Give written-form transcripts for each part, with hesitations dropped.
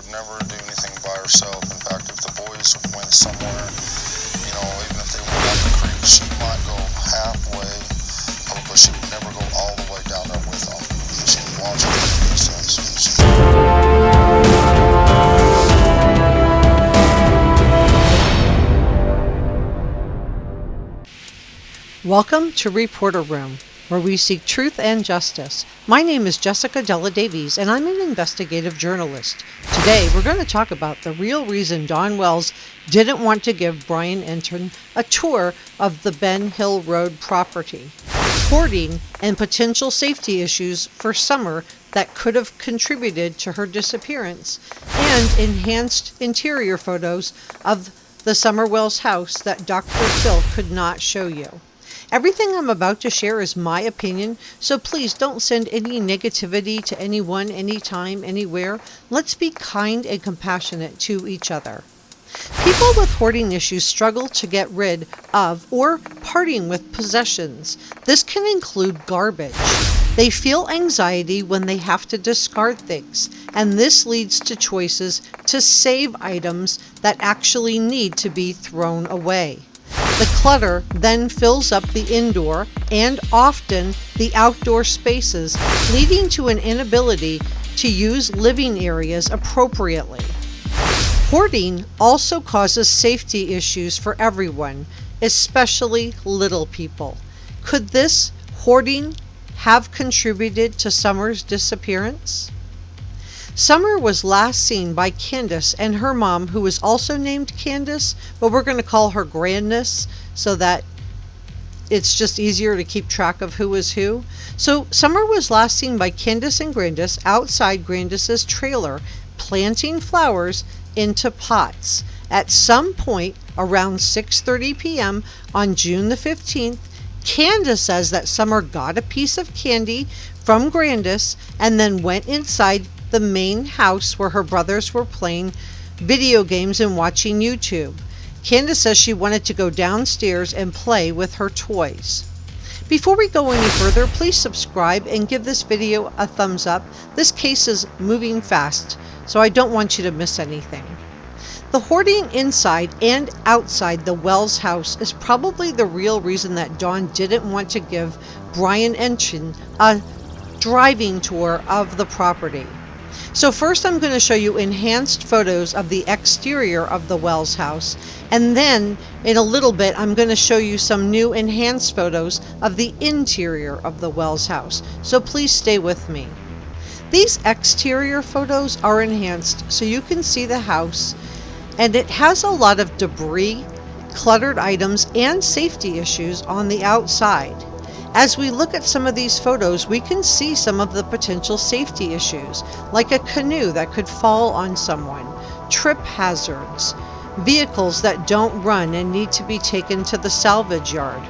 would never do anything by herself. In fact, if the boys went somewhere, even if they went out the creek, she might go halfway, but she would never go all the way down there with them. She would watch them, he says. Welcome to Reporter Room, where we seek truth and justice. My name is Jessica Davies, and I'm an investigative journalist. Today, we're going to talk about the real reason Don Wells didn't want to give Brian Enton a tour of the Ben Hill Road property, hoarding, and potential safety issues for Summer that could have contributed to her disappearance, and enhanced interior photos of the Summer Wells house that Dr. Phil could not show you. Everything I'm about to share is my opinion, so please don't send any negativity to anyone, anytime, anywhere. Let's be kind and compassionate to each other. People with hoarding issues struggle to get rid of or parting with possessions. This can include garbage. They feel anxiety when they have to discard things, and this leads to choices to save items that actually need to be thrown away. The clutter then fills up the indoor and often the outdoor spaces, leading to an inability to use living areas appropriately. Hoarding also causes safety issues for everyone, especially little people. Could this hoarding have contributed to Summer's disappearance? Summer was last seen by Candus and her mom, who was also named Candus, but we're going to call her Grandness so that it's just easier to keep track of who is who. So Summer was last seen by Candus and Grandus outside Grandus's trailer, planting flowers into pots. At some point around 6:30 p.m. on June the 15th, Candus says that Summer got a piece of candy from Grandus and then went inside the main house where her brothers were playing video games and watching YouTube. Candus says she wanted to go downstairs and play with her toys. Before we go any further, please subscribe and give this video a thumbs up. This case is moving fast, so I don't want you to miss anything. The hoarding inside and outside the Wells house is probably the real reason that Dawn didn't want to give Brian Enton a driving tour of the property. So first I'm going to show you enhanced photos of the exterior of the Wells house, and then in a little bit I'm going to show you some new enhanced photos of the interior of the Wells house. So please stay with me. These exterior photos are enhanced so you can see the house, and it has a lot of debris, cluttered items, and safety issues on the outside. As we look at some of these photos, we can see some of the potential safety issues, like a canoe that could fall on someone, trip hazards, vehicles that don't run and need to be taken to the salvage yard,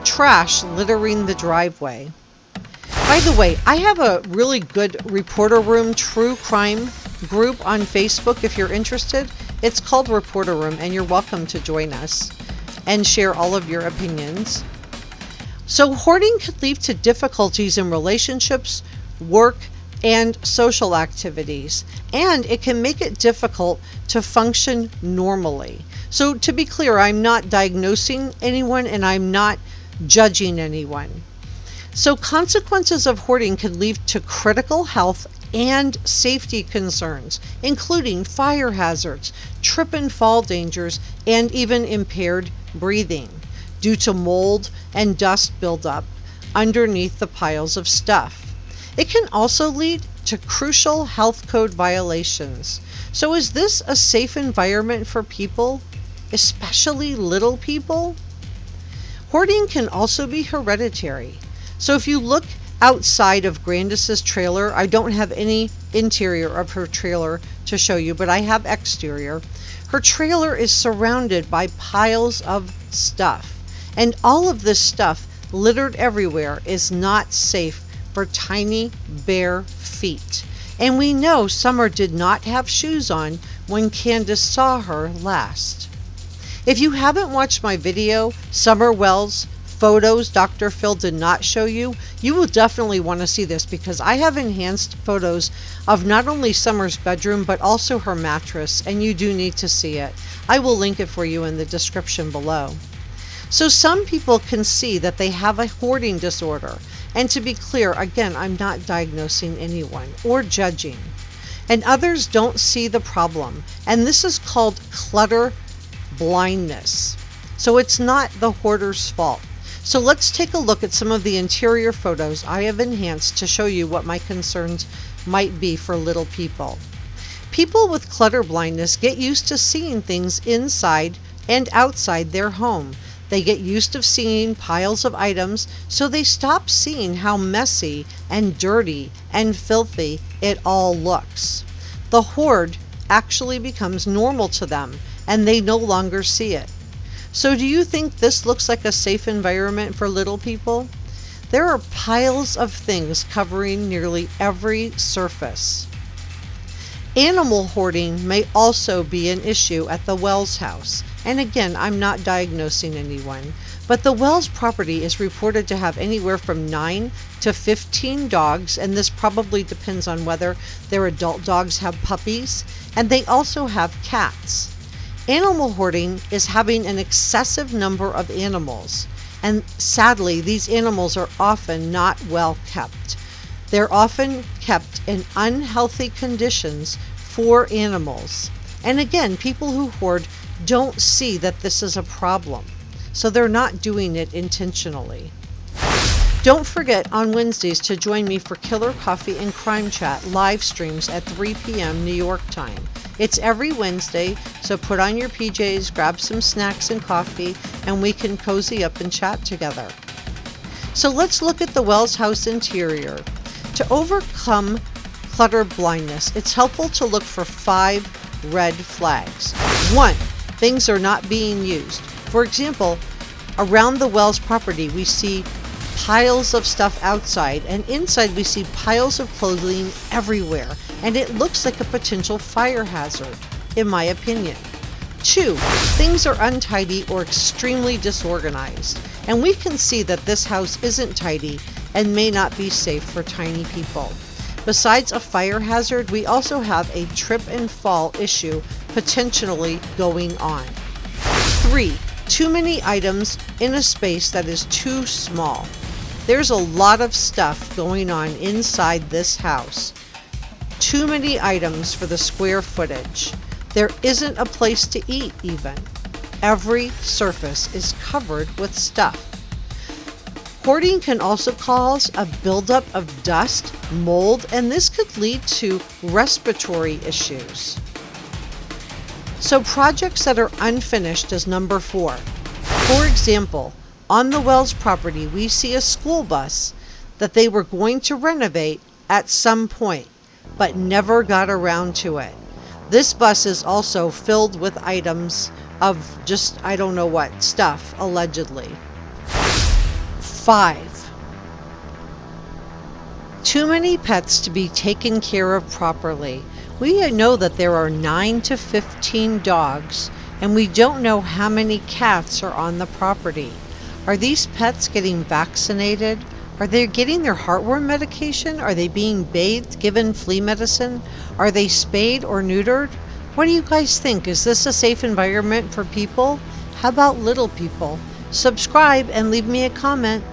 trash littering the driveway. By the way, I have a really good Reporter Room true crime group on Facebook if you're interested. It's called Reporter Room, and you're welcome to join us and share all of your opinions. So hoarding could lead to difficulties in relationships, work, and social activities, and it can make it difficult to function normally. So to be clear, I'm not diagnosing anyone and I'm not judging anyone. So consequences of hoarding can lead to critical health and safety concerns, including fire hazards, trip and fall dangers, and even impaired breathing, due to mold and dust buildup underneath the piles of stuff. It can also lead to crucial health code violations. So is this a safe environment for people, especially little people? Hoarding can also be hereditary. So if you look outside of Grandis's trailer, I don't have any interior of her trailer to show you, but I have exterior. Her trailer is surrounded by piles of stuff. And all of this stuff littered everywhere is not safe for tiny, bare feet. And we know Summer did not have shoes on when Candus saw her last. If you haven't watched my video, Summer Wells photos Dr. Phil did not show you, you will definitely want to see this because I have enhanced photos of not only Summer's bedroom but also her mattress, and you do need to see it. I will link it for you in the description below. So some people can see that they have a hoarding disorder. And to be clear, again, I'm not diagnosing anyone or judging. And others don't see the problem. And this is called clutter blindness. So it's not the hoarder's fault. So let's take a look at some of the interior photos I have enhanced to show you what my concerns might be for little people. People with clutter blindness get used to seeing things inside and outside their home. They get used to seeing piles of items, so they stop seeing how messy and dirty and filthy it all looks. The hoard actually becomes normal to them, and they no longer see it. So do you think this looks like a safe environment for little people? There are piles of things covering nearly every surface. Animal hoarding may also be an issue at the Wells house. And again, I'm not diagnosing anyone, but the Wells property is reported to have anywhere from 9 to 15 dogs, and this probably depends on whether their adult dogs have puppies, and they also have cats. Animal hoarding is having an excessive number of animals, and sadly, these animals are often not well kept. They're often kept in unhealthy conditions for animals. And again, people who hoard don't see that this is a problem, so they're not doing it intentionally. Don't forget on Wednesdays to join me for Killer Coffee and Crime Chat live streams at 3 p.m. New York time. It's every Wednesday, so put on your PJs, grab some snacks and coffee, and we can cozy up and chat together. So let's look at the Wells house interior. To overcome clutter blindness, it's helpful to look for 5 red flags. 1. Things are not being used. For example, around the Wells property, we see piles of stuff outside, and inside we see piles of clothing everywhere, and it looks like a potential fire hazard, in my opinion. 2. Things are untidy or extremely disorganized, and we can see that this house isn't tidy and may not be safe for tiny people. Besides a fire hazard, we also have a trip and fall issue potentially going on. 3. Too many items in a space that is too small. There's a lot of stuff going on inside this house. Too many items for the square footage. There isn't a place to eat even. Every surface is covered with stuff. Hoarding can also cause a buildup of dust, mold, and this could lead to respiratory issues. So projects that are unfinished is number 4. For example, on the Wells property, we see a school bus that they were going to renovate at some point, but never got around to it. This bus is also filled with items of just, I don't know what, stuff, allegedly. 5. Too many pets to be taken care of properly. We know that there are 9 to 15 dogs, and we don't know how many cats are on the property. Are these pets getting vaccinated? Are they getting their heartworm medication? Are they being bathed, given flea medicine? Are they spayed or neutered? What do you guys think? Is this a safe environment for people? How about little people? Subscribe and leave me a comment.